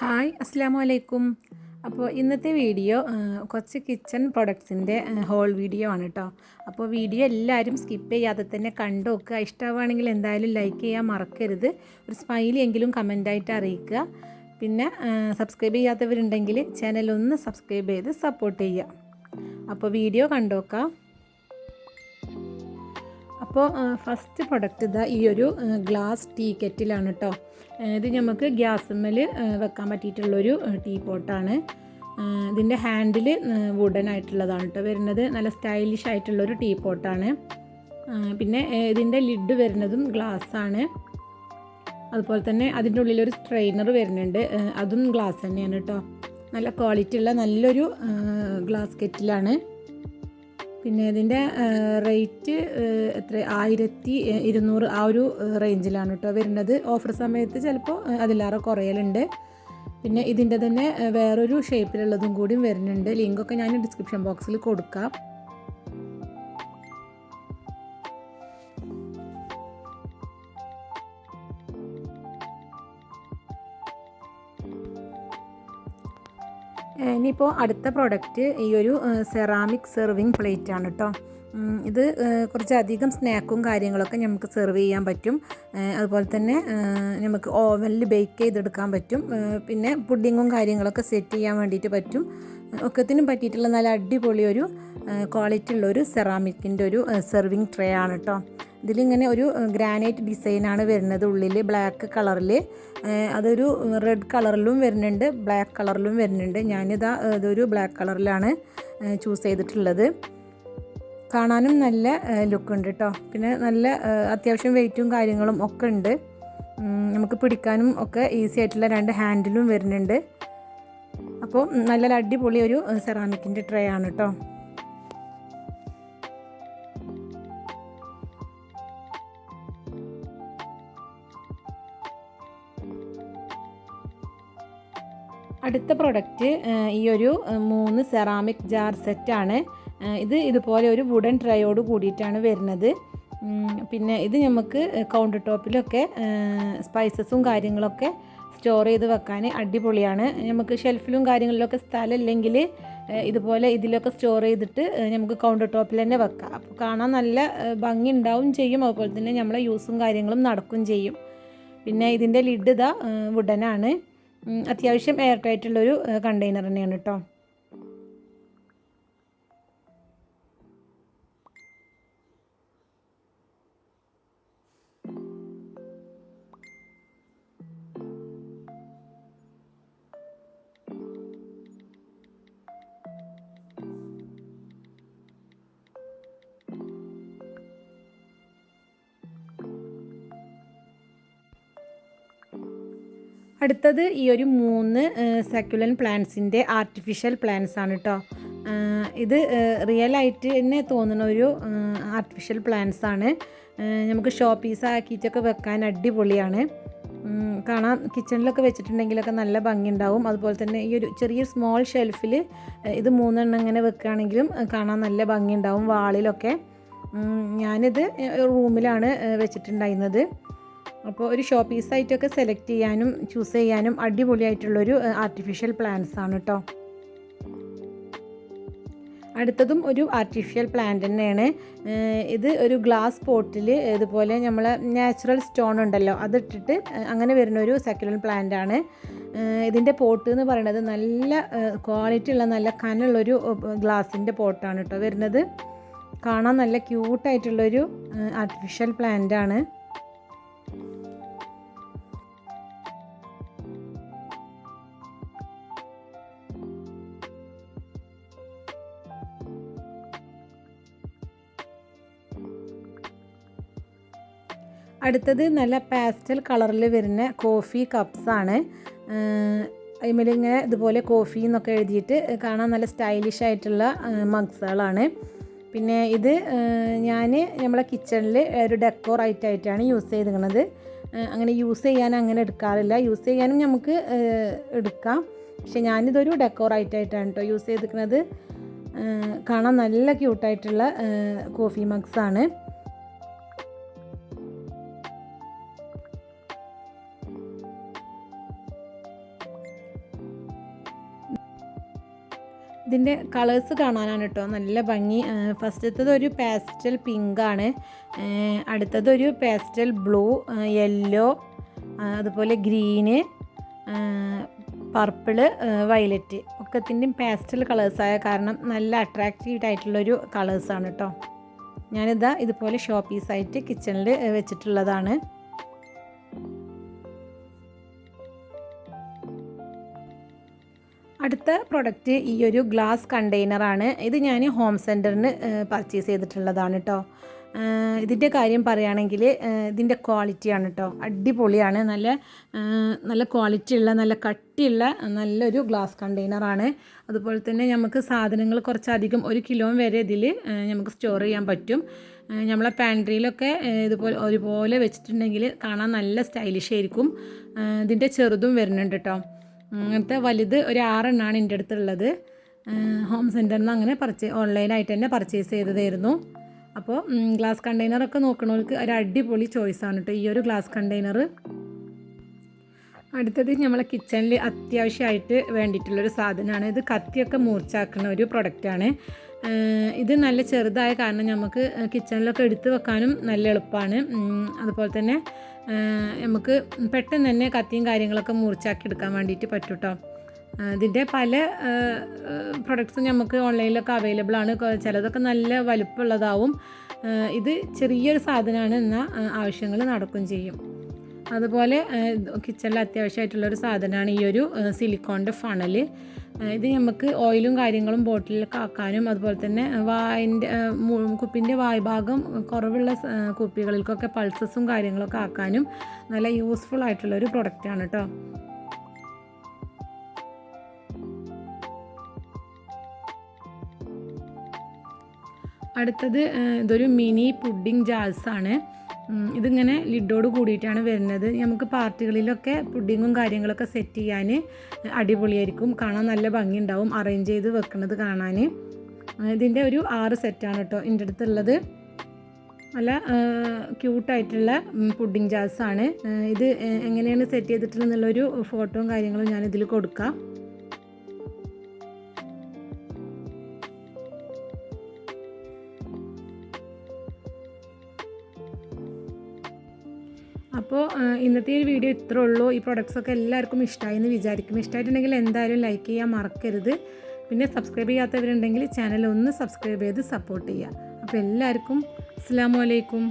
Hi അസ്സാം വലൈക്കും. അപ്പോൾ ഇന്നത്തെ വീഡിയോ കുറച്ച് കിച്ചൺ പ്രൊഡക്ട്സിൻ്റെ ഹോൾ വീഡിയോ ആണ് കേട്ടോ. അപ്പോൾ വീഡിയോ എല്ലാവരും സ്കിപ്പ് ചെയ്യാതെ തന്നെ കണ്ടു നോക്കുക. ഇഷ്ടമാണെങ്കിൽ എന്തായാലും ലൈക്ക് ചെയ്യാൻ മറക്കരുത്. ഒരു സ്മൈലി എങ്കിലും കമൻ്റായിട്ട് അറിയിക്കുക. പിന്നെ സബ്സ്ക്രൈബ് ചെയ്യാത്തവരുണ്ടെങ്കിൽ ചാനലൊന്ന് സബ്സ്ക്രൈബ് ചെയ്ത് സപ്പോർട്ട് ചെയ്യുക. അപ്പോൾ വീഡിയോ കണ്ടു നോക്കാം. അപ്പോൾ ഫസ്റ്റ് പ്രൊഡക്റ്റ് ഇതാ ഈ ഒരു ഗ്ലാസ് ടീ കെറ്റിലാണ് കേട്ടോ. ഇത് നമുക്ക് ഗ്യാസുമ്മൽ വെക്കാൻ പറ്റിയിട്ടുള്ളൊരു ടീ പോട്ടാണ്. ഇതിൻ്റെ ഹാൻഡിൽ വുഡൻ ആയിട്ടുള്ളതാണ് കേട്ടോ വരുന്നത്. നല്ല സ്റ്റൈലിഷ് ആയിട്ടുള്ളൊരു ടീ പോട്ടാണ്. പിന്നെ ഇതിൻ്റെ ലിഡ് വരുന്നതും ഗ്ലാസ്സാണ്. അതുപോലെ തന്നെ അതിൻ്റെ ഉള്ളിലൊരു സ്ട്രെയിനർ വരുന്നുണ്ട്, അതും ഗ്ലാസ് തന്നെയാണ് കേട്ടോ. നല്ല ക്വാളിറ്റി ഉള്ള നല്ലൊരു ഗ്ലാസ് കെറ്റിലാണ്. പിന്നെ ഇതിൻ്റെ റേറ്റ് എത്ര 1200 ആ ഒരു റേഞ്ചിലാണ് കേട്ടോ വരുന്നത്. ഓഫർ സമയത്ത് ചിലപ്പോൾ അതിലേറെ കുറയലുണ്ട്. പിന്നെ ഇതിൻ്റെ തന്നെ വേറൊരു ഷേപ്പിലുള്ളതും കൂടിയും വരുന്നുണ്ട്. ലിങ്കൊക്കെ ഞാൻ ഡിസ്ക്രിപ്ഷൻ ബോക്സിൽ കൊടുക്കാം. ഇനിയിപ്പോൾ അടുത്ത പ്രോഡക്റ്റ് ഈ ഒരു സെറാമിക് സെർവിങ് പ്ലേറ്റ് ആണ് കേട്ടോ. ഇത് കുറച്ചധികം സ്നാക്കും കാര്യങ്ങളൊക്കെ നമുക്ക് സെർവ് ചെയ്യാൻ പറ്റും. അതുപോലെ തന്നെ നമുക്ക് ഓവനിൽ ബേക്ക് ചെയ്തെടുക്കാൻ പറ്റും. പിന്നെ പുഡിങ്ങും കാര്യങ്ങളൊക്കെ സെറ്റ് ചെയ്യാൻ വേണ്ടിയിട്ട് പറ്റും. ഒക്കത്തിനും പറ്റിയിട്ടുള്ള നല്ല അടിപൊളി ഒരു ക്വാളിറ്റി ഉള്ളൊരു സെറാമിക്കിൻ്റെ ഒരു സെർവിങ് ട്രേ ആണ് കേട്ടോ. ഇതിലിങ്ങനെ ഒരു ഗ്രാനൈറ്റ് ഡിസൈനാണ് വരുന്നത്. ഉള്ളിൽ ബ്ലാക്ക് കളറിൽ, അതൊരു റെഡ് കളറിലും വരുന്നുണ്ട്, ബ്ലാക്ക് കളറിലും വരുന്നുണ്ട്. ഞാനിതാ ഇതൊരു ബ്ലാക്ക് കളറിലാണ് ചൂസ് ചെയ്തിട്ടുള്ളത്. കാണാനും നല്ല ലുക്കുണ്ട് കേട്ടോ. പിന്നെ നല്ല അത്യാവശ്യം വെയിറ്റും കാര്യങ്ങളും ഒക്കെ ഉണ്ട്. നമുക്ക് പിടിക്കാനും ഒക്കെ ഈസി ആയിട്ടുള്ള 2 ഹാൻഡിലും വരുന്നുണ്ട്. അപ്പോൾ നല്ല അടിപൊളി ഒരു സെറാമിക്കിൻ്റെ ട്രേ ആണ് കേട്ടോ. അടുത്ത പ്രൊഡക്റ്റ് ഈ ഒരു 3 സെറാമിക് ജാർ സെറ്റാണ്. ഇത് ഇതുപോലെ ഒരു വുഡൻ ട്രേയോട് കൂടിയിട്ടാണ് വരുന്നത്. പിന്നെ ഇത് നമുക്ക് കൗണ്ടർ ടോപ്പിലൊക്കെ സ്പൈസസും കാര്യങ്ങളൊക്കെ സ്റ്റോർ ചെയ്ത് വെക്കാൻ അടിപൊളിയാണ്. നമുക്ക് ഷെൽഫിലും കാര്യങ്ങളിലൊക്കെ സ്ഥലമില്ലെങ്കിൽ ഇതുപോലെ ഇതിലൊക്കെ സ്റ്റോർ ചെയ്തിട്ട് നമുക്ക് കൗണ്ടർ ടോപ്പിൽ തന്നെ വെക്കാം. അപ്പോൾ കാണാൻ നല്ല ഭംഗി ഉണ്ടാവും ചെയ്യും. അതുപോലെ തന്നെ നമ്മളെ യൂസും കാര്യങ്ങളും നടക്കും ചെയ്യും. പിന്നെ ഇതിൻ്റെ ലിഡ് ഇതാ വുഡനാണ്. അത്യാവശ്യം എയർ ടൈറ്റുള്ളൊരു കണ്ടെയ്നർ തന്നെയാണ് കേട്ടോ. അടുത്തത് ഈ ഒരു 3 സക്കുലൻ പ്ലാന്റ്സിൻ്റെ ആർട്ടിഫിഷ്യൽ പ്ലാന്റ്സ് ആണ് കേട്ടോ. ഇത് റിയലായിട്ട് തന്നെ തോന്നുന്ന ഒരു ആർട്ടിഫിഷ്യൽ പ്ലാന്റ്സ് ആണ്. നമുക്ക് ഷോ പീസ് ആക്കിയിട്ടൊക്കെ വെക്കാൻ അടിപൊളിയാണ്. കാണാൻ കിച്ചണിലൊക്കെ വെച്ചിട്ടുണ്ടെങ്കിലൊക്കെ നല്ല ഭംഗിയുണ്ടാവും. അതുപോലെ തന്നെ ഈ ഒരു ചെറിയ സ്മോൾ ഷെൽഫിൽ ഇത് 3 എണ്ണം ഇങ്ങനെ വെക്കുകയാണെങ്കിലും കാണാൻ നല്ല ഭംഗിയുണ്ടാവും വാളിലൊക്കെ. ഞാനിത് റൂമിലാണ് വെച്ചിട്ടുണ്ടായിരുന്നത്. അപ്പോൾ ഒരു ഷോ പീസായിട്ടൊക്കെ സെലക്ട് ചെയ്യാനും ചൂസ് ചെയ്യാനും അടിപൊളിയായിട്ടുള്ളൊരു ആർട്ടിഫിഷ്യൽ പ്ലാന്റ്സ് ആണ് കേട്ടോ. അടുത്തതും ഒരു ആർട്ടിഫിഷ്യൽ പ്ലാന്റ് തന്നെയാണ്. ഇത് ഒരു ഗ്ലാസ് പോട്ടിൽ ഇതുപോലെ നമ്മൾ നാച്ചുറൽ സ്റ്റോൺ ഉണ്ടല്ലോ അതിട്ടിട്ട് അങ്ങനെ വരുന്നൊരു സക്കുലൻ പ്ലാന്റ് ആണ്. ഇതിൻ്റെ പോട്ട് എന്ന് പറയുന്നത് നല്ല ക്വാളിറ്റി ഉള്ള നല്ല കനമുള്ളൊരു ഗ്ലാസിൻ്റെ പോട്ടാണ് കേട്ടോ വരുന്നത്. കാണാൻ നല്ല ക്യൂട്ടായിട്ടുള്ളൊരു ആർട്ടിഫിഷ്യൽ പ്ലാന്റ് ആണ്. അടുത്തത് നല്ല പാസ്റ്റൽ കളറിൽ വരുന്ന കോഫി കപ്സാണ്. അതിമേലിങ്ങനെ ഇതുപോലെ കോഫി എന്നൊക്കെ എഴുതിയിട്ട് കാണാൻ നല്ല സ്റ്റൈലിഷ് ആയിട്ടുള്ള മഗ്സുകളാണ്. പിന്നെ ഇത് ഞാൻ നമ്മളെ കിച്ചണിൽ ഒരു ഡെക്കോർ ആയിട്ടാണ് യൂസ് ചെയ്തിരിക്കുന്നത്. അങ്ങനെ യൂസ് ചെയ്യാൻ അങ്ങനെ എടുക്കാറില്ല. യൂസ് ചെയ്യാനും നമുക്ക് എടുക്കാം. പക്ഷെ ഞാനിതൊരു ഡെക്കോർ ആയിട്ടാണ് കേട്ടോ യൂസ് ചെയ്തിരിക്കുന്നത്. കാണാൻ നല്ല ക്യൂട്ടായിട്ടുള്ള കോഫി മഗ്സാണ്. ഇതിൻ്റെ കളേഴ്സ് കാണാനാണ് കേട്ടോ നല്ല ഭംഗി. ഫസ്റ്റത്തത് ഒരു പാസ്റ്റൽ പിങ്കാണ്, അടുത്തതൊരു പാസ്റ്റൽ ബ്ലൂ, യെല്ലോ, അതുപോലെ ഗ്രീന്, പർപ്പിള്, വയലറ്റ് ഒക്കത്തിൻ്റെയും പാസ്റ്റൽ കളേഴ്സായ കാരണം നല്ല അട്രാക്റ്റീവ് ആയിട്ടുള്ളൊരു കളേഴ്സാണ് കേട്ടോ. ഞാനിതാ ഇതുപോലെ ഷോ പീസായിട്ട് കിച്ചണിൽ വെച്ചിട്ടുള്ളതാണ്. അടുത്ത പ്രൊഡക്റ്റ് ഈ ഒരു ഗ്ലാസ് കണ്ടെയ്നറാണ്. ഇത് ഞാൻ ഹോം സെൻറ്ററിന് പർച്ചേസ് ചെയ്തിട്ടുള്ളതാണ് കേട്ടോ. ഇതിൻ്റെ കാര്യം പറയുകയാണെങ്കിൽ ഇതിൻ്റെ ക്വാളിറ്റിയാണ് കേട്ടോ, അടിപൊളിയാണ്. നല്ല ക്വാളിറ്റി ഉള്ള നല്ല കട്ടിയുള്ള നല്ലൊരു ഗ്ലാസ് കണ്ടെയ്നറാണ്. അതുപോലെ തന്നെ നമുക്ക് സാധനങ്ങൾ കുറച്ചധികം 1 കിലോ വരെ ഇതിൽ നമുക്ക് സ്റ്റോർ ചെയ്യാൻ പറ്റും. നമ്മളെ പാൻട്രിയിലൊക്കെ ഇതുപോലെ ഒരുപോലെ വെച്ചിട്ടുണ്ടെങ്കിൽ കാണാൻ നല്ല സ്റ്റൈലിഷ് ആയിരിക്കും. ഇതിൻ്റെ ചെറുതും വരുന്നുണ്ട് കേട്ടോ. അങ്ങനത്തെ വലുത് ഒരു 6 എണ്ണമാണ് എൻ്റെ അടുത്തുള്ളത്. ഹോം സെൻറ്ററിൽ നിന്ന് അങ്ങനെ ഓൺലൈനായിട്ട് തന്നെ പർച്ചേസ് ചെയ്തതായിരുന്നു. അപ്പോൾ ഗ്ലാസ് കണ്ടെയ്നറൊക്കെ നോക്കണവർക്ക് ഒരു അടിപൊളി ചോയ്സാണ് കേട്ടോ ഈ ഒരു ഗ്ലാസ് കണ്ടെയ്നർ. അടുത്തത് നമ്മളെ കിച്ചണിൽ അത്യാവശ്യമായിട്ട് വേണ്ടിയിട്ടുള്ളൊരു സാധനമാണ്. ഇത് കത്തിയൊക്കെ മൂർച്ചാക്കുന്ന ഒരു പ്രൊഡക്റ്റാണ്. ഇത് നല്ല ചെറുതായ കാരണം നമുക്ക് കിച്ചണിലൊക്കെ എടുത്ത് വെക്കാനും നല്ല എളുപ്പമാണ്. അതുപോലെ തന്നെ നമുക്ക് പെട്ടെന്ന് തന്നെ കത്തിയും കാര്യങ്ങളൊക്കെ മുറിച്ചാക്കി എടുക്കാൻ വേണ്ടിയിട്ട് പറ്റും കേട്ടോ. ഇതിൻ്റെ പല പ്രൊഡക്ട്സും നമുക്ക് ഓൺലൈനിലൊക്കെ അവൈലബിൾ ആണ്. ചിലതൊക്കെ നല്ല വലുപ്പമുള്ളതാവും. ഇത് ചെറിയൊരു സാധനമാണ്, എന്നാൽ ആവശ്യങ്ങൾ നടക്കുകയും ചെയ്യും. അതുപോലെ കിച്ചണിൽ അത്യാവശ്യമായിട്ടുള്ളൊരു സാധനമാണ് ഈ ഒരു സിലിക്കോണിൻ്റെ ഫണൽ. ഇത് നമുക്ക് ഓയിലും കാര്യങ്ങളും ബോട്ടിലൊക്കെ ആക്കാനും അതുപോലെ തന്നെ കുപ്പിൻ്റെ വായ്ഭാഗം കുറവുള്ള കുപ്പികൾക്കൊക്കെ പൾസസും കാര്യങ്ങളൊക്കെ ആക്കാനും നല്ല യൂസ്ഫുൾ ആയിട്ടുള്ളൊരു പ്രൊഡക്റ്റാണ് കേട്ടോ. അടുത്തത് ഇതൊരു മിനി പുഡിംഗ് ജാഴ്സാണ്. ഇതിങ്ങനെ ലിഡോട് കൂടിയിട്ടാണ് വരുന്നത്. നമുക്ക് പാർട്ടികളിലൊക്കെ പുഡിങ്ങും കാര്യങ്ങളൊക്കെ സെറ്റ് ചെയ്യാൻ അടിപൊളിയായിരിക്കും, കാണാൻ നല്ല ഭംഗിയുണ്ടാവും അറേഞ്ച് ചെയ്ത് വെക്കുന്നത് കാണാൻ. ഇതിൻ്റെ ഒരു 6 സെറ്റാണ് കേട്ടോ എൻ്റെ അടുത്തുള്ളത്. നല്ല ക്യൂട്ടായിട്ടുള്ള പുഡിംഗ് ജാഴ്സാണ്. ഇത് എങ്ങനെയാണ് സെറ്റ് ചെയ്തിട്ടുള്ളതെന്നുള്ളൊരു ഫോട്ടോയും കാര്യങ്ങളും ഞാനിതിൽ കൊടുക്കാം. അപ്പോൾ ഇന്നത്തെ ഒരു വീഡിയോ ഇത്രേ ഉള്ളൂ. ഈ പ്രൊഡക്ട്സൊക്കെ എല്ലാവർക്കും ഇഷ്ടമായി എന്ന് വിചാരിക്കും. ഇഷ്ടമായിട്ടുണ്ടെങ്കിൽ എന്തായാലും ലൈക്ക് ചെയ്യാൻ മറക്കരുത്. പിന്നെ സബ്സ്ക്രൈബ് ചെയ്യാത്തവരുണ്ടെങ്കിൽ ചാനൽ ഒന്ന് സബ്സ്ക്രൈബ് ചെയ്ത് സപ്പോർട്ട് ചെയ്യുക. അപ്പോൾ എല്ലാവർക്കും അസ്സലാമു അലൈക്കും.